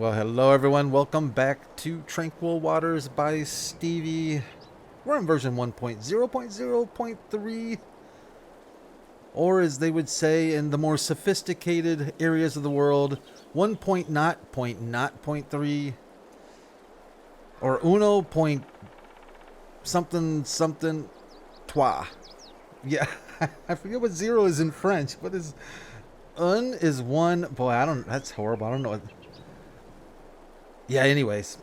Well, hello everyone. Welcome back to Tranquil Waters by Stevie. We're on version 1.0.0.3, or as they would say in the more sophisticated areas of the world, 1.0.0.3, or uno point something something trois. Yeah, I forget what zero is in French. What is un is one? Boy, I don't. That's horrible. I don't know what. Yeah. Anyways,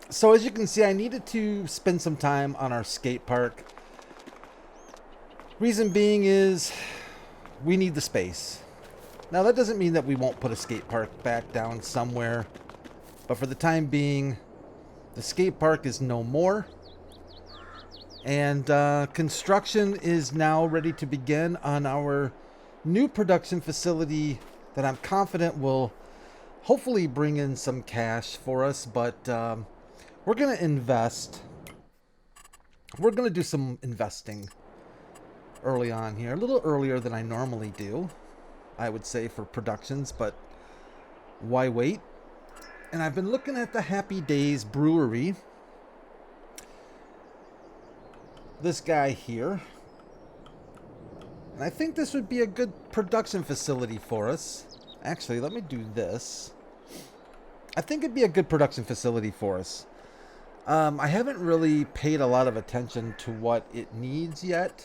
so as you can see, I needed to spend some time on our skate park. Reason being is we need the space. Now that doesn't mean that we won't put a skate park back down somewhere, but for the time being, the skate park is no more. And construction is now ready to begin on our new production facility that I'm confident will hopefully bring in some cash for us, but we're going to invest. We're going to do some investing early on here, a little earlier than I normally do, I would say, for productions, but why wait? And I've been looking at the Happy Days Brewery. This guy here. And I think this would be a good production facility for us. Actually, let me do this. I think it'd be a good production facility for us. I haven't really paid a lot of attention to what it needs yet,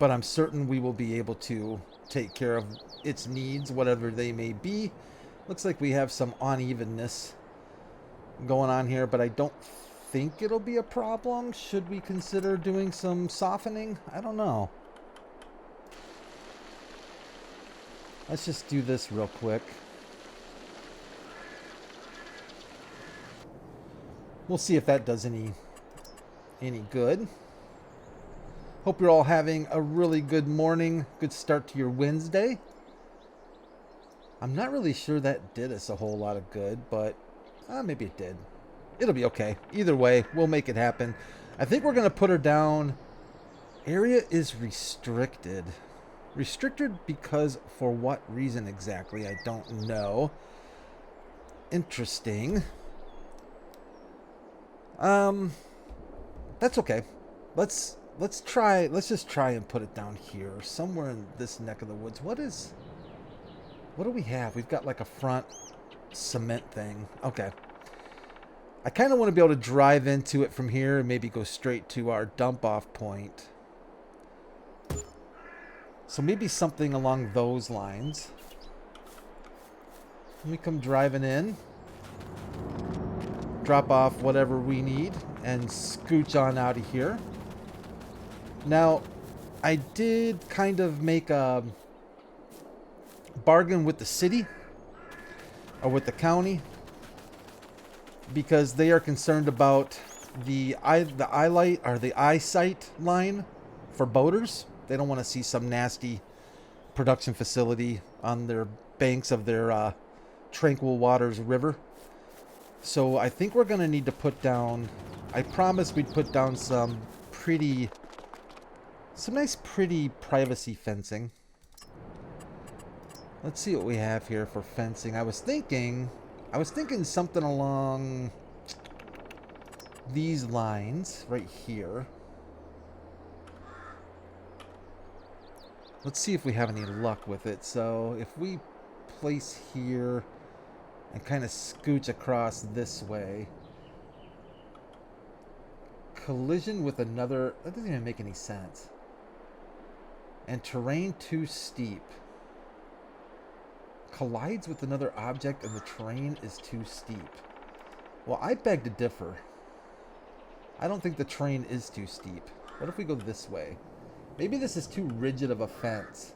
but I'm certain we will be able to take care of its needs, whatever they may be. Looks like we have some unevenness going on here, but I don't think it'll be a problem. Should we consider doing some softening? I don't know. Let's just do this real quick. We'll see if that does any good. Hope you're all having a really good morning. Good start to your Wednesday. I'm not really sure that did us a whole lot of good, but maybe it did. It'll be okay. Either way, we'll make it happen. I think we're going to put her down. Area is restricted. Restricted because for what reason exactly? I don't know. Interesting. That's okay. Let's just try and put it down here, somewhere in this neck of the woods. What do we have? We've got like a front cement thing. Okay. I kind of want to be able to drive into it from here and maybe go straight to our dump off point. So maybe something along those lines. Let me come driving in. Drop off whatever we need and scooch on out of here. Now, I did kind of make a bargain with the city or with the county because they are concerned about the eyelight or the eyesight line for boaters. They don't want to see some nasty production facility on their banks of their Tranquil Waters river. So I think we're going to need to put down, I promised we'd put down some nice pretty privacy fencing. Let's see what we have here for fencing. I was thinking something along these lines right here. Let's see if we have any luck with it. So if we place here and kind of scooch across this way. Collision with another... That doesn't even make any sense. And terrain too steep. Collides with another object and the terrain is too steep. Well, I beg to differ. I don't think the terrain is too steep. What if we go this way? Maybe this is too rigid of a fence.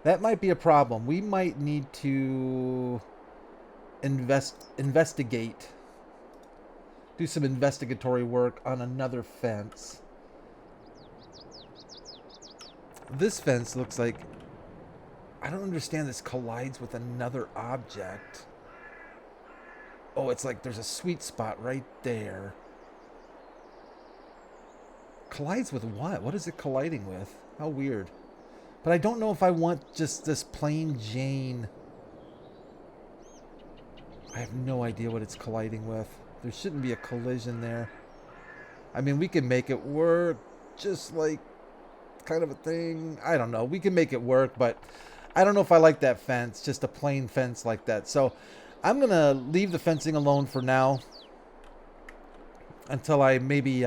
That might be a problem. We might need to investigate. Do some investigatory work on another fence. This fence looks like... I don't understand this collides with another object. Oh, it's like there's a sweet spot right there. collides with what? What is it colliding with? How weird. But I don't know if I want just this plain Jane. I have no idea what it's colliding with. There shouldn't be a collision there. I mean, we can make it work just like kind of a thing. I don't know. We can make it work, but I don't know if I like that fence. Just a plain fence like that. So I'm going to leave the fencing alone for now until I maybe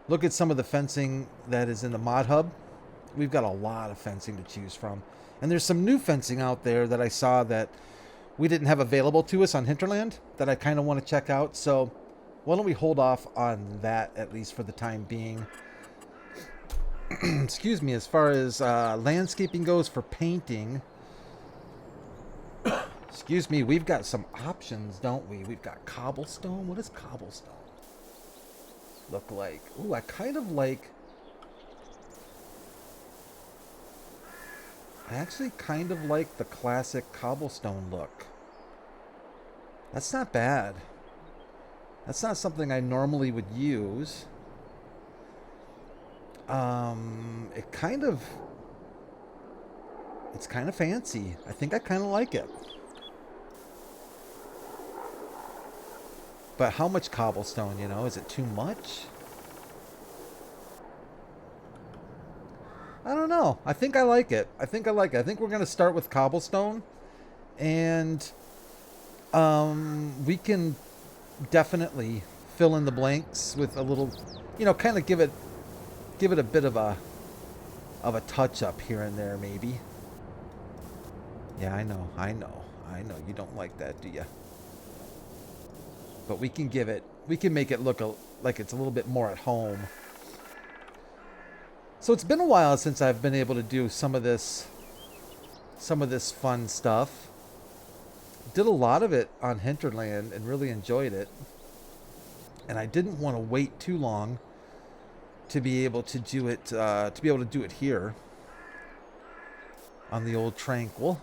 look at some of the fencing that is in the mod hub. We've got a lot of fencing to choose from. And there's some new fencing out there that I saw that we didn't have available to us on Hinterland that I kind of want to check out. So why don't we hold off on that, at least for the time being. Excuse me, as far as landscaping goes for painting. Excuse me, we've got some options, don't we? We've got cobblestone. What does cobblestone look like? Ooh, I kind of like... I actually kind of like the classic cobblestone look. That's not bad. That's not something I normally would use. It's kind of fancy. I think I kind of like it. But how much cobblestone, you know? Is it too much? I don't know. I think I like it. I think we're going to start with cobblestone. And we can definitely fill in the blanks with a little, you know, kind of give it a bit of a touch up here and there, maybe. Yeah, I know. You don't like that, do you? But we can make it look like it's a little bit more at home. So it's been a while since I've been able to do some of this fun stuff. Did a lot of it on Hinterland and really enjoyed it. And I didn't want to wait too long to be able to do it here on the old Tranquil.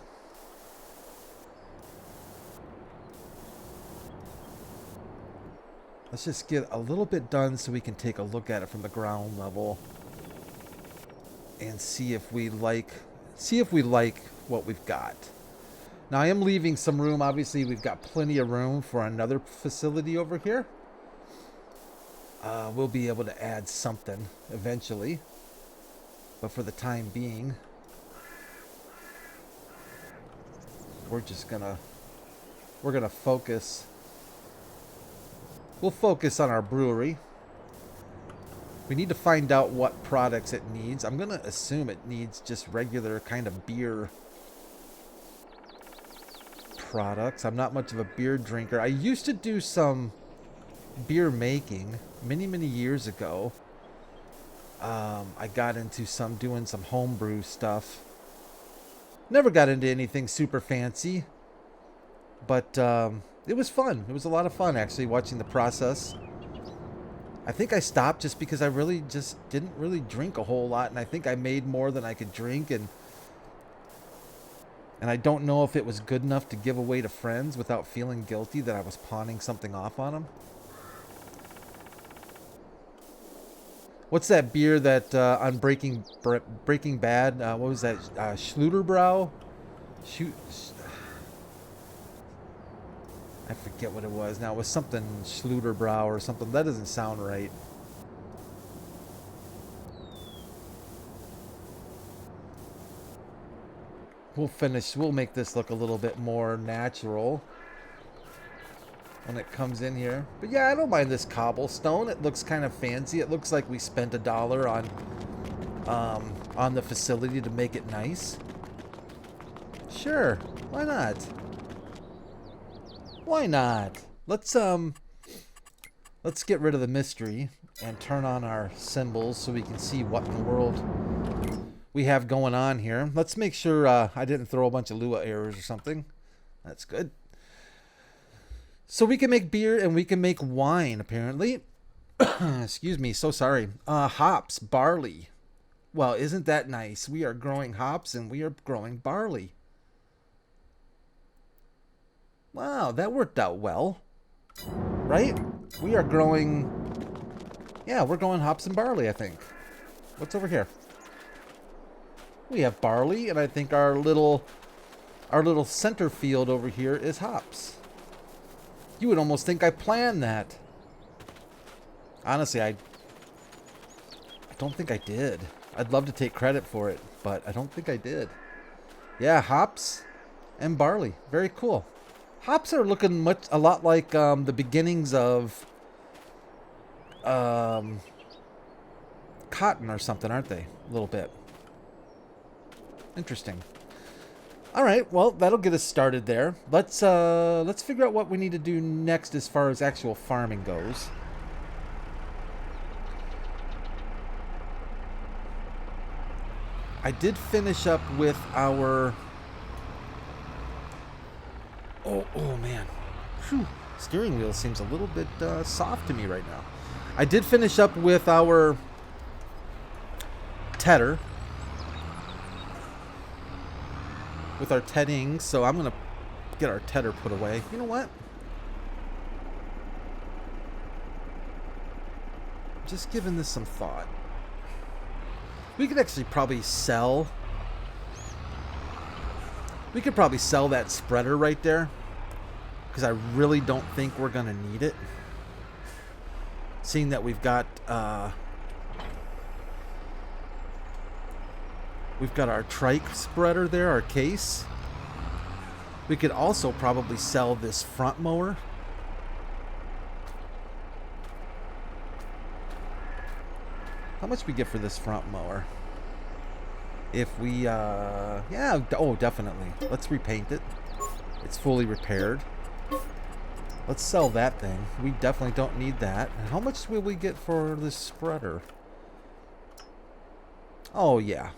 Let's just get a little bit done so we can take a look at it from the ground level and see if we like what we've got. Now I am leaving some room. Obviously, we've got plenty of room for another facility over here. We'll be able to add something eventually, but for the time being, we're gonna focus. We'll focus on our brewery. We need to find out what products it needs. I'm gonna assume it needs just regular kind of beer products. I'm not much of a beer drinker. I used to do some beer making many years ago. I got into doing some homebrew stuff. Never got into anything super fancy, but it was fun. It was a lot of fun actually watching the process. I think I stopped just because I really just didn't really drink a whole lot, and I think I made more than I could drink, and I don't know if it was good enough to give away to friends without feeling guilty that I was pawning something off on them. What's that beer that on Breaking Bad? What was that? Schluterbrow? I forget what it was. Now it was something Schluterbrow or something. That doesn't sound right. We'll make this look a little bit more natural when it comes in here. But yeah, I don't mind this cobblestone. It looks kind of fancy. It looks like we spent $1 on the facility to make it nice. Sure, why not? Why not? Let's get rid of the mystery and turn on our symbols so we can see what in the world we have going on here. Let's make sure I didn't throw a bunch of Lua errors or something. That's good. So we can make beer and we can make wine, apparently. Excuse me, so sorry. Hops, barley. Well, isn't that nice? We are growing hops and we are growing barley. Wow, that worked out well. Right? We are growing... Yeah, we're going hops and barley, I think. What's over here? We have barley, and I think our little center field over here is hops. You would almost think I planned that. Honestly, I don't think I did. I'd love to take credit for it, but I don't think I did. Yeah, hops and barley. Very cool. Hops are looking a lot like the beginnings of cotton or something, aren't they? A little bit. Interesting. All right, well, that'll get us started there. Let's figure out what we need to do next as far as actual farming goes. I did finish up with our... Oh man. Whew. Steering wheel seems a little bit soft to me right now. I did finish up with our tedder. With our tedding, so I'm going to get our tedder put away. You know what? Just giving this some thought. We could actually probably sell... We could probably sell that spreader right there. Because I really don't think we're going to need it. Seeing that we've got... We've got our trike spreader there, our case. We could also probably sell this front mower. How much we get for this front mower? If we, yeah, oh, definitely. Let's repaint it. It's fully repaired. Let's sell that thing. We definitely don't need that. And how much will we get for this spreader? Oh, yeah.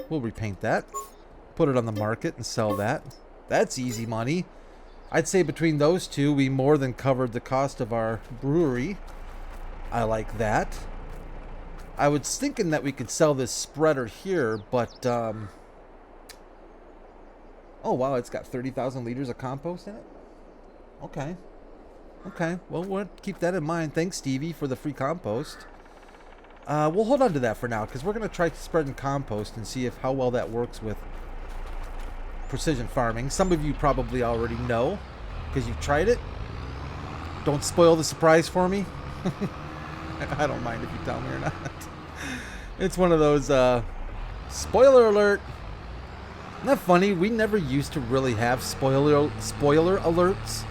We'll repaint that. Put it on the market and sell that. That's easy money. I'd say between those two, we more than covered the cost of our brewery. I like that. I was thinking that we could sell this spreader here, but... Oh, wow, it's got 30,000 liters of compost in it? Okay. Okay, well, we'll keep that in mind. Thanks, Stevie, for the free compost. We'll hold on to that for now, because we're going to try spreading compost and see how well that works with precision farming. Some of you probably already know, because you've tried it. Don't spoil the surprise for me. I don't mind if you tell me or not. It's one of those, spoiler alert. Isn't that funny? We never used to really have spoiler alerts.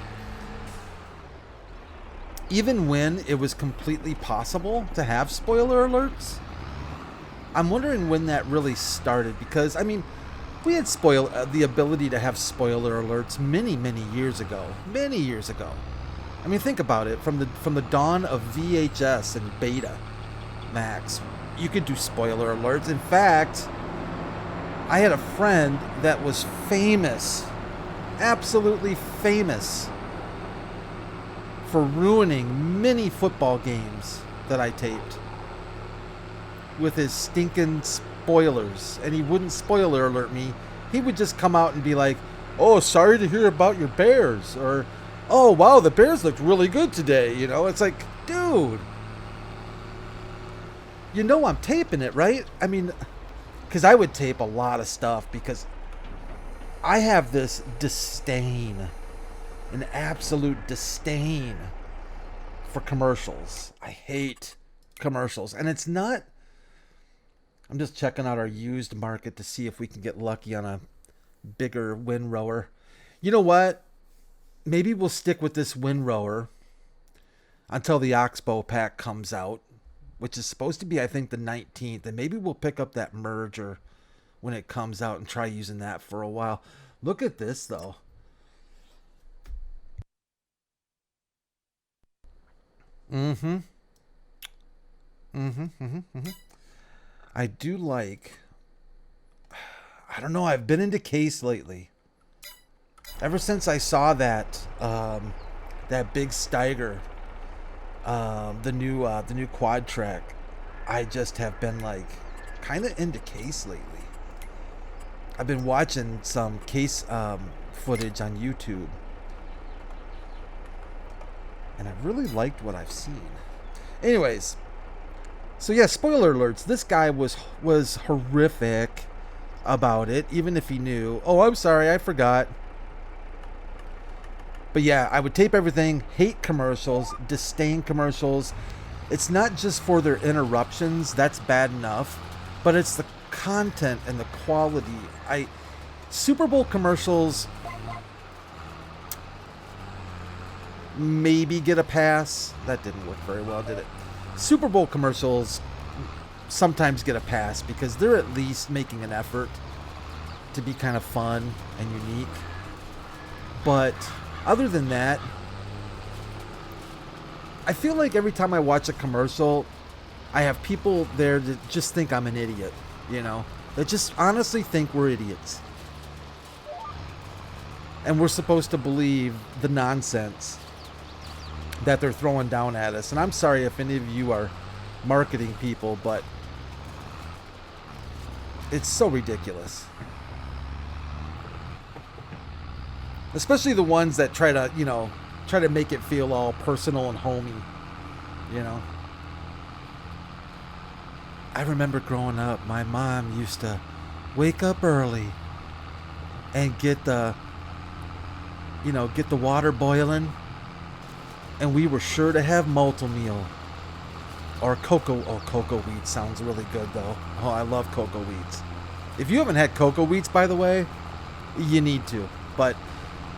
Even when it was completely possible to have spoiler alerts. I'm wondering when that really started, because, I mean, we had the ability to have spoiler alerts many, many years ago. Many years ago. I mean, think about it. From the dawn of VHS and Beta Max, you could do spoiler alerts. In fact, I had a friend that was famous, absolutely famous, for ruining many football games that I taped with his stinking spoilers. And he wouldn't spoiler alert me. He would just come out and be like, "Oh, sorry to hear about your Bears," or, "Oh, wow, the Bears looked really good today." You know, it's like, dude, you know I'm taping it, right? I mean, because I would tape a lot of stuff, because I have this disdain, an absolute disdain for commercials. I hate commercials. And it's not... I'm just checking out our used market to see if we can get lucky on a bigger windrower. You know what? Maybe we'll stick with this windrower until the Oxbow pack comes out, which is supposed to be, I think, the 19th. And maybe we'll pick up that merger when it comes out and try using that for a while. Look at this, though. I do like... I don't know, I've been into case lately. Ever since I saw that that big Steiger, the new quad track, I just have been like kind of into case lately. I've been watching some case footage on YouTube, and I really liked what I've seen. Anyways, So yeah, spoiler alerts. This guy was horrific about it, even if he knew. Oh, I'm sorry, I forgot. But yeah, I would tape everything, hate commercials, disdain commercials. It's not just for their interruptions, that's bad enough, but it's the content and the quality. Super Bowl commercials maybe get a pass. That didn't work very well, did it? Super Bowl commercials sometimes get a pass because they're at least making an effort to be kind of fun and unique. But other than that, I feel like every time I watch a commercial, I have people there that just think I'm an idiot, you know? That just honestly think we're idiots. And we're supposed to believe the nonsense that they're throwing down at us. And I'm sorry if any of you are marketing people, but it's so ridiculous. Especially the ones that try to make it feel all personal and homey, you know. I remember growing up, my mom used to wake up early and get the water boiling, and we were sure to have multi-meal or cocoa. Oh, cocoa wheat sounds really good though. Oh, I love cocoa wheats. If you haven't had cocoa wheats, by the way, you need to. But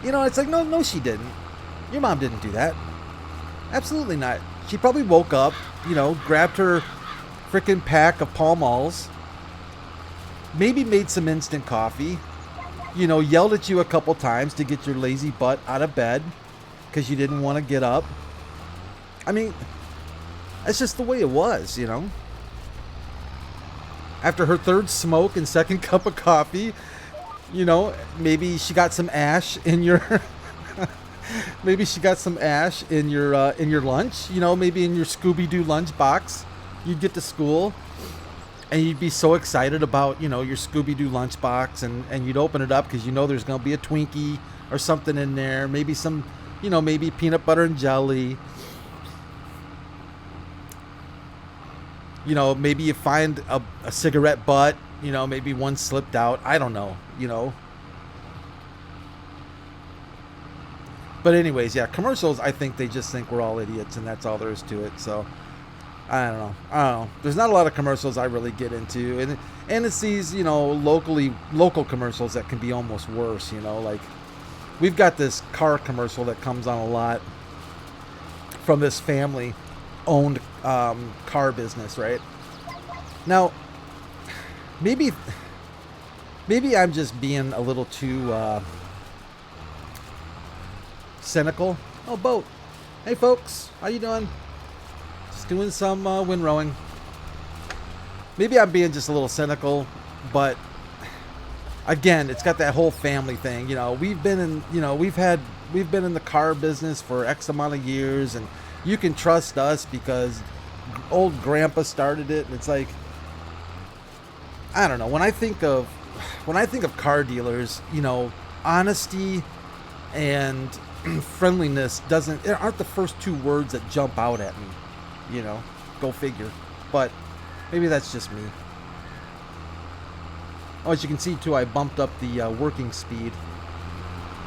you know, it's like, no, she didn't. Your mom didn't do that. Absolutely not. She probably woke up, you know, grabbed her freaking pack of Pall Malls, maybe made some instant coffee, you know, yelled at you a couple times to get your lazy butt out of bed because you didn't want to get up. I mean, that's just the way it was, you know. After her third smoke and second cup of coffee, you know, maybe she got some ash in your maybe she got some ash in your lunch, you know, maybe in your Scooby-Doo lunch box. You'd get to school and you'd be so excited about, you know, your Scooby-Doo lunch box, and you'd open it up because you know there's going to be a Twinkie or something in there, maybe some, you know, maybe peanut butter and jelly. You know, maybe you find a cigarette butt, you know, maybe one slipped out. I don't know, you know. But anyways, yeah, commercials, I think they just think we're all idiots and that's all there is to it. So, I don't know. There's not a lot of commercials I really get into. And it's these, you know, local commercials that can be almost worse, you know. Like, we've got this car commercial that comes on a lot from this family-owned car business, right? Now, maybe I'm just being a little too cynical. Oh, boat. Hey, folks. How you doing? Just doing some wind rowing. Maybe I'm being just a little cynical, but again, it's got that whole family thing. You know, we've been in the car business for X amount of years, and you can trust us because old grandpa started it. And it's like, I don't know. When I think of car dealers, you know, honesty and friendliness aren't the first two words that jump out at me. You know, go figure. But maybe that's just me. Oh, as you can see too, I bumped up the working speed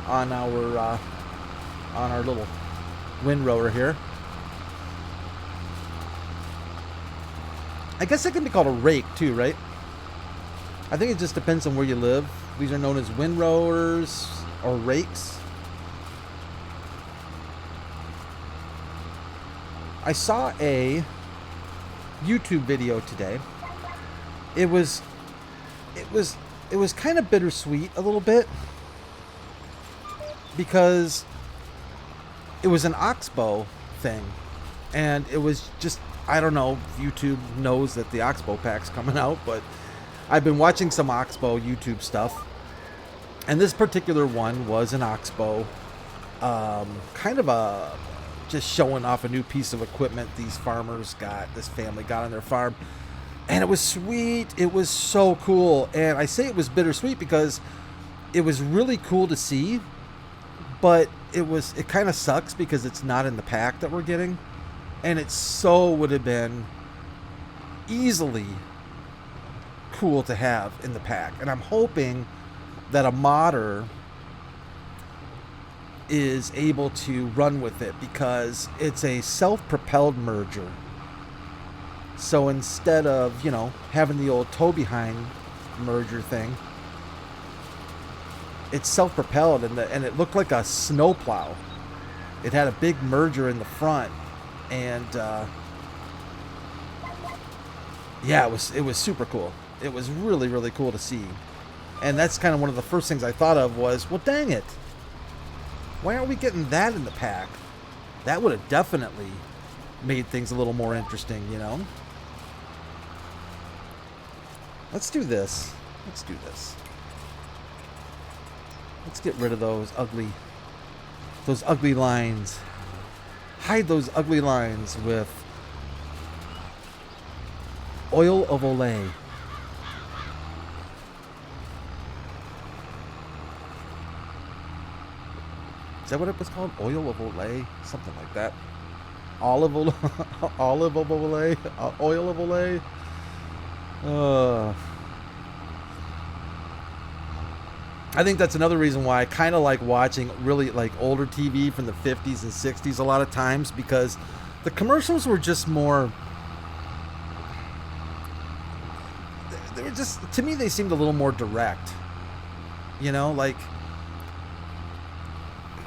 on our little wind rower here. I guess it can be called a rake too, right? I think it just depends on where you live. These are known as wind rowers or rakes. I saw a YouTube video today. It was kind of bittersweet a little bit because it was an Oxbow thing, and it was just, I don't know if YouTube knows that the Oxbow pack's coming out, but I've been watching some Oxbow YouTube stuff, and this particular one was an Oxbow, kind of just showing off a new piece of equipment this family got on their farm. And it was sweet. It was so cool. And I say it was bittersweet because it was really cool to see, but it kind of sucks because it's not in the pack that we're getting. And it so would have been easily cool to have in the pack. And I'm hoping that a modder is able to run with it, because it's a self-propelled merger. So instead of, you know, having the old toe behind merger thing, it's self-propelled, and it looked like a snowplow. It had a big merger in the front, and yeah, it was super cool. It was really, really cool to see. And that's kind of one of the first things I thought of was, well, dang it, why aren't we getting that in the pack? That would have definitely made things a little more interesting, you know? Let's do this. Let's do this. Let's get rid of those ugly lines. Hide those ugly lines with oil of Olay. Is that what it was called? Oil of Olay? Something like that. Olive of Olay? Oil of Olay? I think that's another reason why I kind of like watching really like older TV from the 50s and 60s a lot of times, because the commercials were just more, they were just, to me, they seemed a little more direct. You know, like,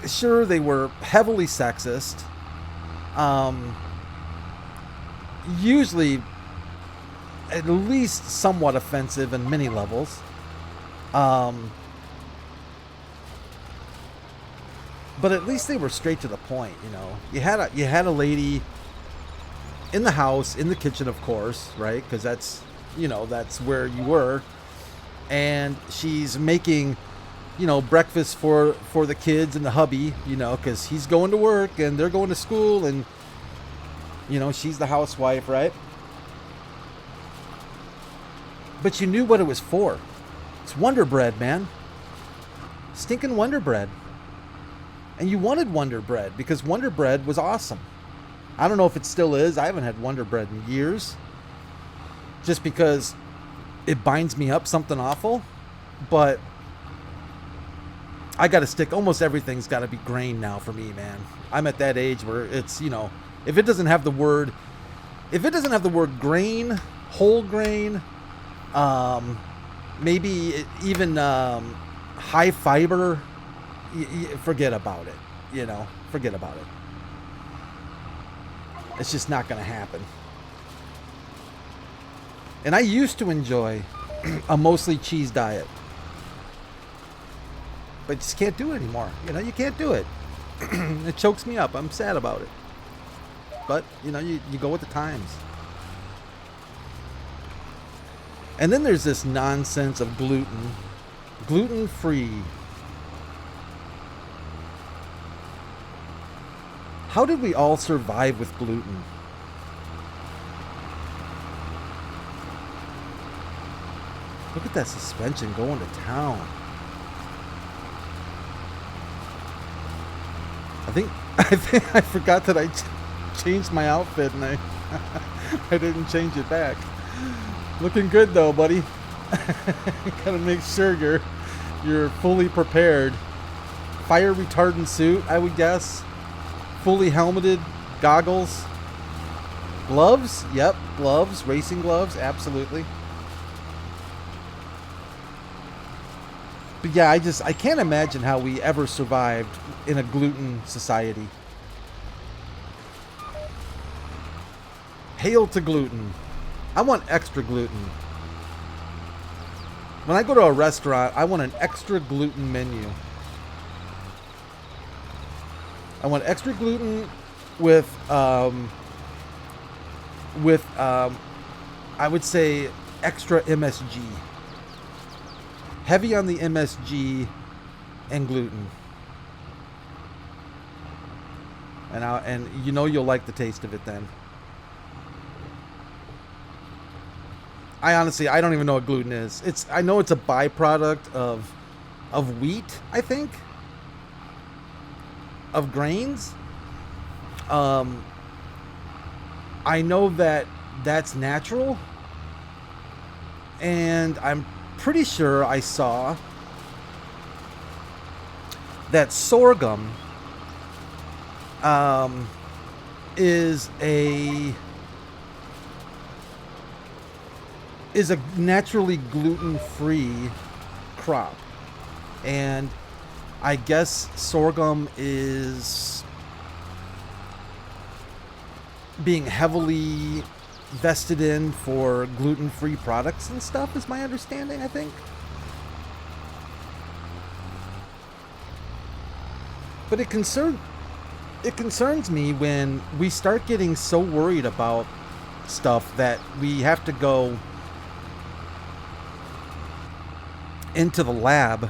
sure, they were heavily sexist. Usually at least somewhat offensive in many levels. But at least they were straight to the point, you know. You had a lady in the house, in the kitchen, of course, right? Because that's, you know, that's where you were. And she's making, you know, breakfast for the kids and the hubby, you know, because he's going to work and they're going to school, and, you know, she's the housewife, right? But you knew what it was for. It's Wonder Bread, man. Stinking Wonder Bread. And you wanted Wonder Bread because Wonder Bread was awesome. I don't know if it still is. I haven't had Wonder Bread in years. Just because it binds me up something awful. But I got to stick. Almost everything's got to be grain now for me, man. I'm at that age where it's, you know, if it doesn't have the word grain, whole grain, maybe even high fiber, forget about it. You know, forget about it. It's just not going to happen. And I used to enjoy a mostly cheese diet, but just can't do it anymore. You know, you can't do it. It chokes me up. I'm sad about it. But, you know, you go with the times. And then there's this nonsense of gluten. Gluten-free. How did we all survive with gluten? Look at that suspension going to town. I think I forgot that I changed my outfit and I didn't change it back. Looking good though, buddy. Gotta make sure you're fully prepared. Fire retardant suit, I would guess. Fully helmeted, goggles, gloves. Yep, gloves, racing gloves, absolutely. But yeah, I can't imagine how we ever survived in a gluten society. Hail to gluten. I want extra gluten. When I go to a restaurant, I want an extra gluten menu. I want extra gluten with I would say extra MSG. Heavy on the MSG and gluten. And you know you'll like the taste of it then. I don't even know what gluten is. I know it's a byproduct of wheat, I think. Of grains. I know that that's natural. And I'm pretty sure I saw that sorghum is a naturally gluten-free crop. And I guess sorghum is being heavily vested in for gluten-free products and stuff, is my understanding, I think. But it concerns me when we start getting so worried about stuff that we have to go into the lab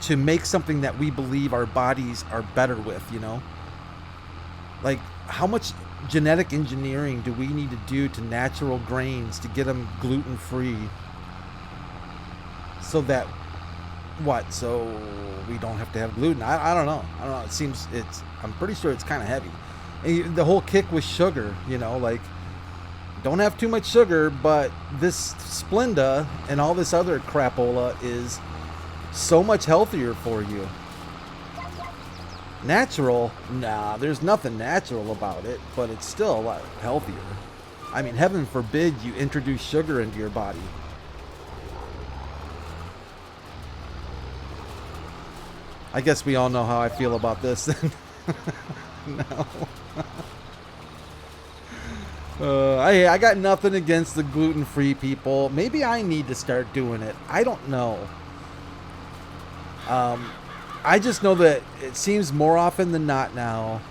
to make something that we believe our bodies are better with, you know? Like, how much genetic engineering do we need to do to natural grains to get them gluten-free? So that, what? So we don't have to have gluten? I don't know. I'm pretty sure it's kind of heavy. And the whole kick with sugar, you know, like, don't have too much sugar, but this Splenda and all this other crapola is so much healthier for you. Natural? Nah, there's nothing natural about it, but it's still a lot healthier. I mean, heaven forbid you introduce sugar into your body. I guess we all know how I feel about this then. No. I got nothing against the gluten-free people. Maybe I need to start doing it. I don't know. I just know that it seems more often than not now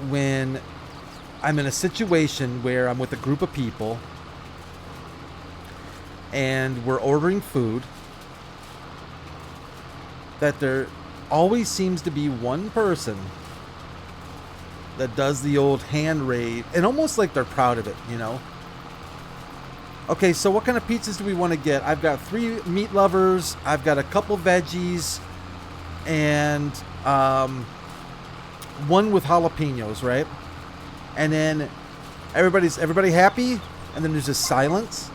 when I'm in a situation where I'm with a group of people and we're ordering food, that there always seems to be one person that does the old hand raise, and almost like they're proud of it, you know? Okay, so what kind of pizzas do we want to get? I've got 3 meat lovers, I've got a couple veggies, and 1 with jalapenos, right? And then everybody happy, and then there's just silence,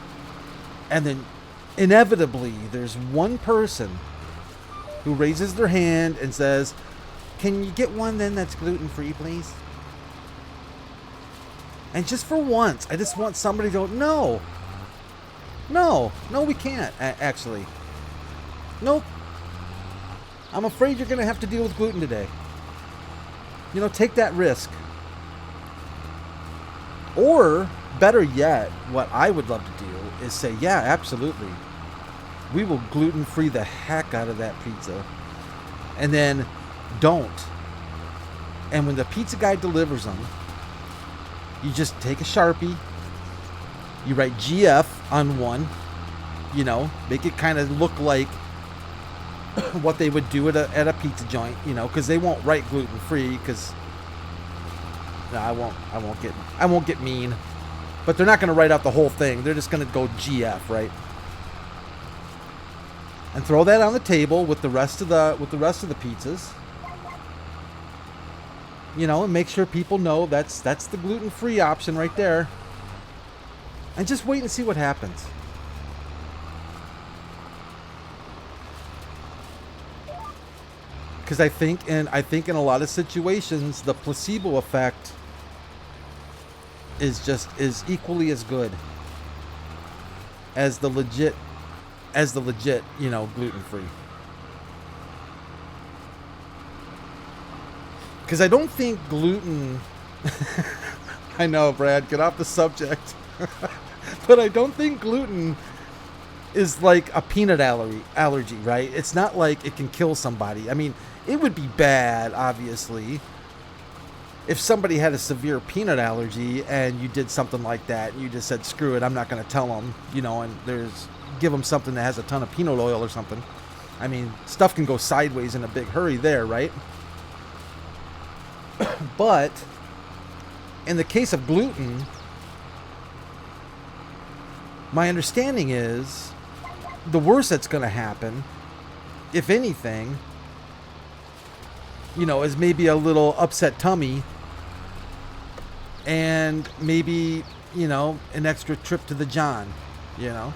and then inevitably there's one person who raises their hand and says, "Can you get one then that's gluten-free, please?" And just for once, I just want somebody to go, no, we can't, actually. Nope. I'm afraid you're going to have to deal with gluten today. You know, take that risk. Or, better yet, what I would love to do is say, yeah, absolutely. We will gluten-free the heck out of that pizza. And then don't. And when the pizza guy delivers them, you just take a Sharpie, you write GF on one, you know, make it kind of look like what they would do at a pizza joint, you know, because they won't write gluten-free, because no, I won't get mean, but they're not going to write out the whole thing. They're just going to go GF, right? And throw that on the table with the rest of the pizzas. You know, and make sure people know that's the gluten-free option right there. And just wait and see what happens. Because I think in a lot of situations the placebo effect is equally as good as the legit, you know, gluten-free. Because I don't think gluten... I know, Brad, get off the subject. But I don't think gluten is like a peanut allergy, right? It's not like it can kill somebody. I mean, it would be bad, obviously, if somebody had a severe peanut allergy and you did something like that and you just said, screw it, I'm not going to tell them, you know, and give them something that has a ton of peanut oil or something. I mean, stuff can go sideways in a big hurry there, right? But in the case of gluten, my understanding is the worst that's going to happen, if anything, you know, is maybe a little upset tummy and maybe, you know, an extra trip to the John, you know.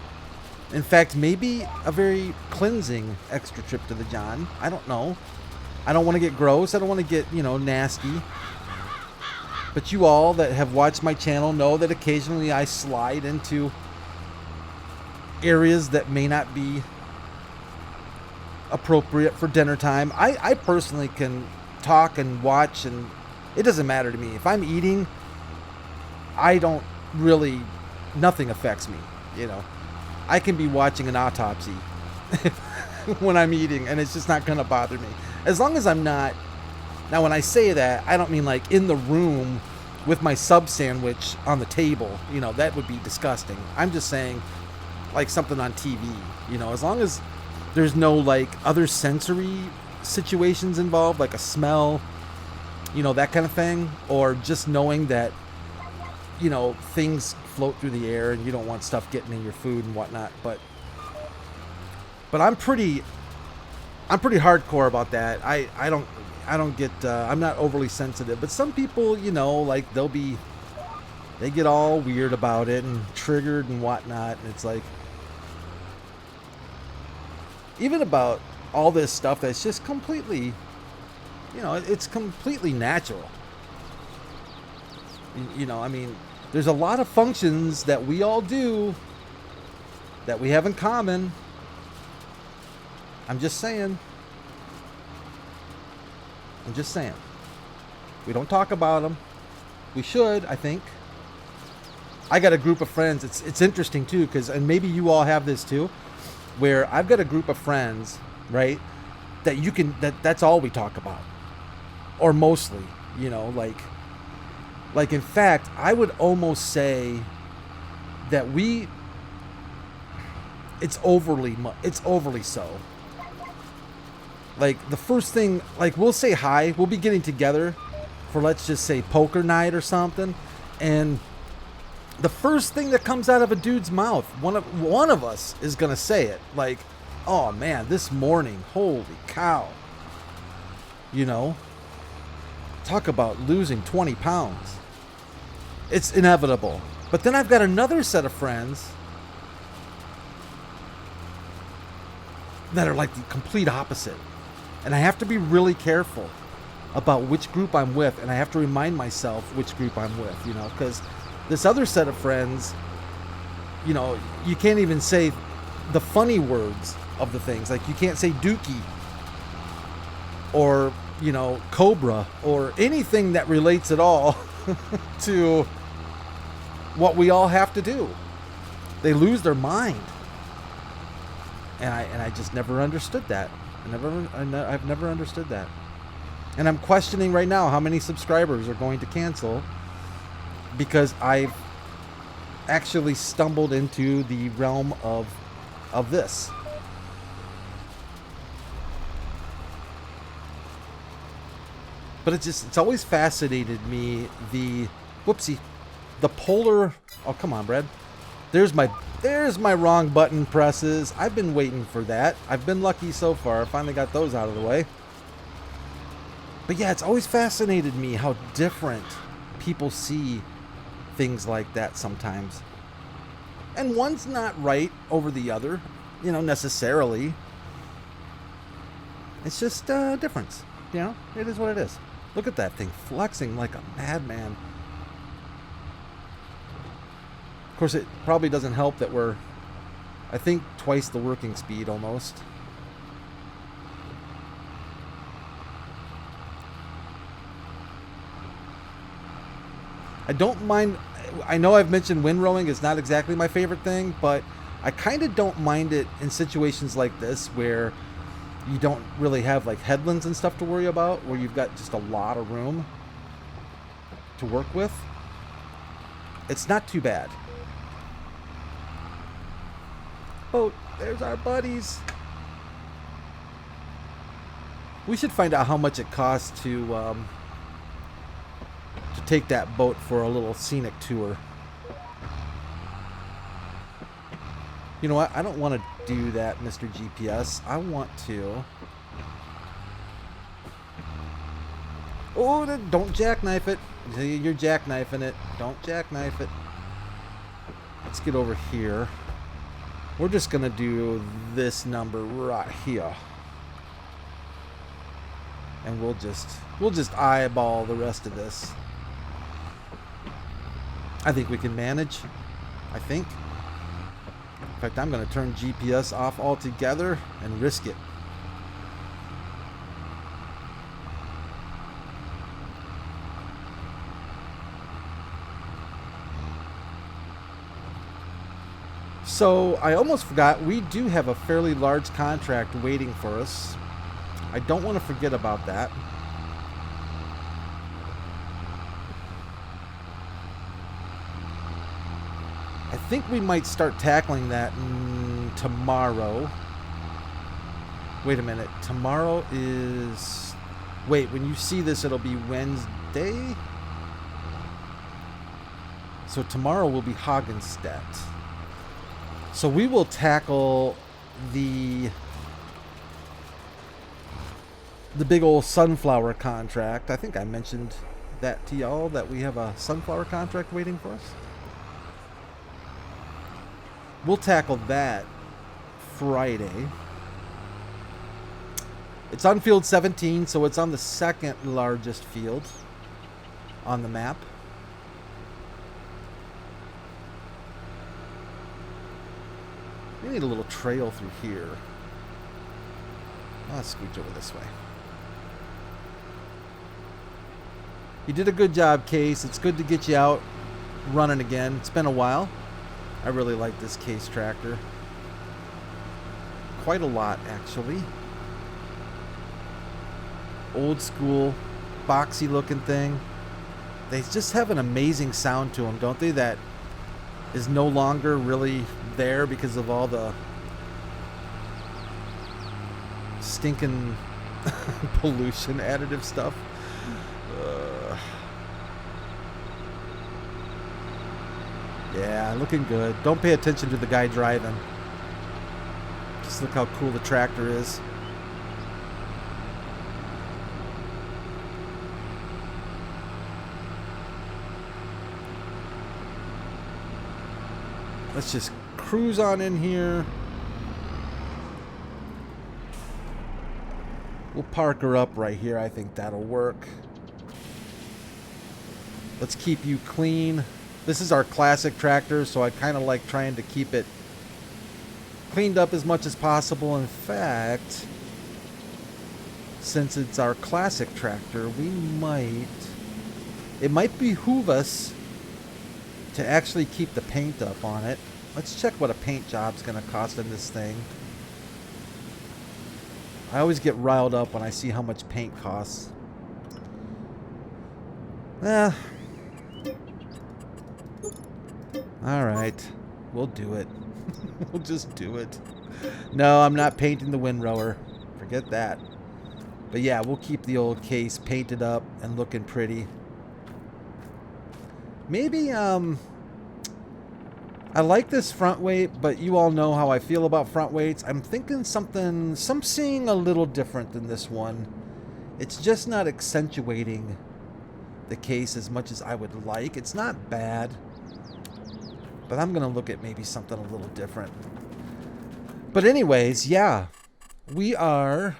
In fact, maybe a very cleansing extra trip to the John. I don't know. I don't want to get gross. I don't want to get, you know, nasty. But you all that have watched my channel know that occasionally I slide into areas that may not be appropriate for dinner time. I personally can talk and watch, and it doesn't matter to me. If I'm eating, I don't really, nothing affects me, you know. I can be watching an autopsy when I'm eating, and it's just not going to bother me. As long as I'm not... Now, when I say that, I don't mean like in the room with my sub sandwich on the table. You know, that would be disgusting. I'm just saying like something on TV. You know, as long as there's no like other sensory situations involved, like a smell, you know, that kind of thing. Or just knowing that, you know, things float through the air and you don't want stuff getting in your food and whatnot. But I'm pretty hardcore about that. I don't get I'm not overly sensitive, but some people, you know, like they get all weird about it and triggered and whatnot, and it's like, even about all this stuff that's just completely, you know, it's completely natural. You know, I mean, there's a lot of functions that we all do that we have in common. I'm just saying. We don't talk about them. We should, I think. I got a group of friends. It's interesting too, because, and maybe you all have this too, where I've got a group of friends, right, that you can, that's all we talk about, or mostly, you know, like in fact, I would almost say that it's overly so. Like, the first thing, like, we'll say hi, we'll be getting together for, let's just say, poker night or something, and the first thing that comes out of a dude's mouth, one of us is gonna say it, like, oh man, this morning, holy cow, you know, talk about losing 20 pounds. It's inevitable. But then I've got another set of friends that are like the complete opposite. And I have to be really careful about which group I'm with, and I have to remind myself which group I'm with, you know, because this other set of friends, you know, you can't even say the funny words of the things. Like, you can't say dookie or, you know, cobra or anything that relates at all to what we all have to do. They lose their mind. And I just never understood that. I've never understood that. And I'm questioning right now how many subscribers are going to cancel because I've actually stumbled into the realm of this. But it's always fascinated me, the polar, oh come on Brad, there's my wrong button presses. I've been waiting for that. I've been lucky so far. I finally got those out of the way. But yeah, it's always fascinated me how different people see things like that sometimes. And one's not right over the other, you know, necessarily. It's just a difference, you know? It is what it is. Look at that thing flexing like a madman. Of course, it probably doesn't help that we're, I think, twice the working speed almost. I don't mind, I know I've mentioned windrowing is not exactly my favorite thing, but I kind of don't mind it in situations like this where you don't really have like headlands and stuff to worry about, where you've got just a lot of room to work with. It's not too bad. Boat, there's our buddies. We should find out how much it costs to take that boat for a little scenic tour. You know what? I don't want to do that, Mr. GPS. I want to... Oh, don't jackknife it. You're jackknifing it. Don't jackknife it. Let's get over here. We're just going to do this number right here. And we'll just eyeball the rest of this. I think we can manage. I think. In fact, I'm going to turn GPS off altogether and risk it. So I almost forgot, we do have a fairly large contract waiting for us. I don't want to forget about that. I think we might start tackling that tomorrow. Wait a minute. Tomorrow is... Wait, when you see this, it'll be Wednesday? So tomorrow will be Hagenstedt. So we will tackle the big old sunflower contract. I think I mentioned that to y'all, that we have a sunflower contract waiting for us. We'll tackle that Friday. It's on field 17, so it's on the second largest field on the map. We need a little trail through here. I'll scooch over this way. You did a good job, Case. It's good to get you out running again. It's been a while. I really like this Case tractor. Quite a lot, actually. Old school, boxy looking thing. They just have an amazing sound to them, don't they? That is no longer really there because of all the stinking pollution additive stuff. Yeah, looking good. Don't pay attention to the guy driving. Just look how cool the tractor is. Let's just cruise on in here. We'll park her up right here. I think that'll work. Let's keep you clean. This is our classic tractor, so I kind of like trying to keep it cleaned up as much as possible. In fact, since it's our classic tractor, it might behoove us to actually keep the paint up on it. Let's check what a paint job's going to cost in this thing. I always get riled up when I see how much paint costs. Alright. We'll do it. We'll just do it. No, I'm not painting the windrower. Forget that. But yeah, we'll keep the old Case painted up and looking pretty. Maybe, I like this front weight, but you all know how I feel about front weights. I'm thinking something a little different than this one. It's just not accentuating the Case as much as I would like. It's not bad, but I'm going to look at maybe something a little different. But anyways, yeah, we are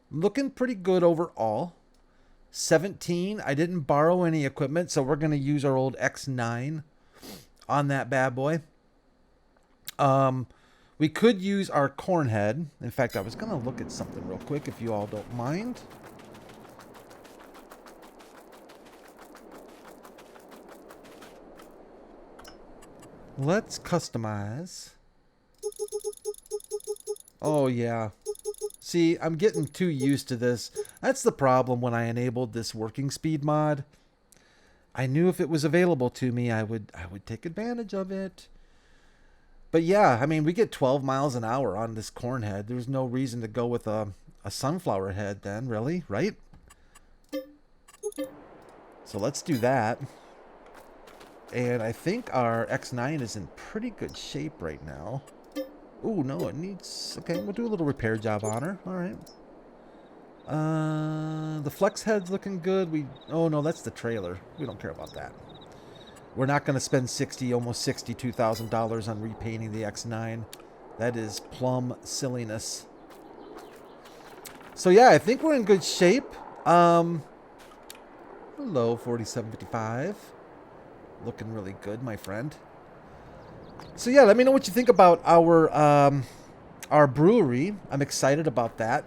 looking pretty good overall. 17. I didn't borrow any equipment, so we're going to use our old X9 on that bad boy. We could use our corn head. In fact, I was going to look at something real quick if you all don't mind. Let's customize. Oh, yeah. See, I'm getting too used to this. That's the problem when I enabled this working speed mod. I knew if it was available to me, I would take advantage of it. But yeah, I mean, we get 12 miles an hour on this corn head. There's no reason to go with a sunflower head then, really, right? So let's do that. And I think our X9 is in pretty good shape right now. Ooh, no, it needs... Okay, we'll do a little repair job on her. All right. The flex head's looking good. Oh no, that's the trailer. We don't care about that. We're not going to spend almost $62,000 on repainting the X9. That is plumb silliness. So yeah, I think we're in good shape. Hello, 4755. Looking really good, my friend. So yeah, let me know what you think about our brewery. I'm excited about that.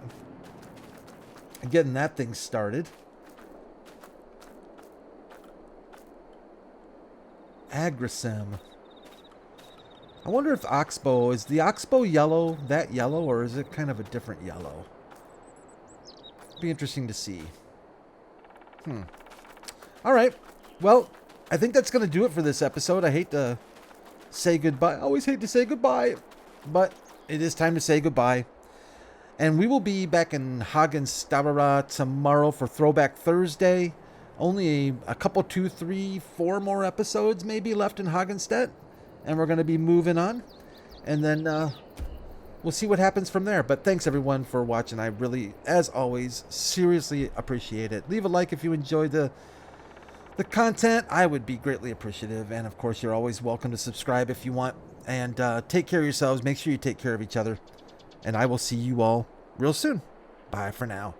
Getting that thing started. Agrisem. I wonder if Oxbow, is the Oxbow yellow that yellow, or is it kind of a different yellow? Be interesting to see. All right. Well, I think that's going to do it for this episode. I hate to say goodbye. I always hate to say goodbye, but it is time to say goodbye. And we will be back in Hagenstavara tomorrow for Throwback Thursday. Only a couple, 2, 3, 4 more episodes maybe left in Hagenstedt. And we're going to be moving on. And then we'll see what happens from there. But thanks, everyone, for watching. I really, as always, seriously appreciate it. Leave a like if you enjoyed the content. I would be greatly appreciative. And, of course, you're always welcome to subscribe if you want. And take care of yourselves. Make sure you take care of each other. And I will see you all real soon. Bye for now.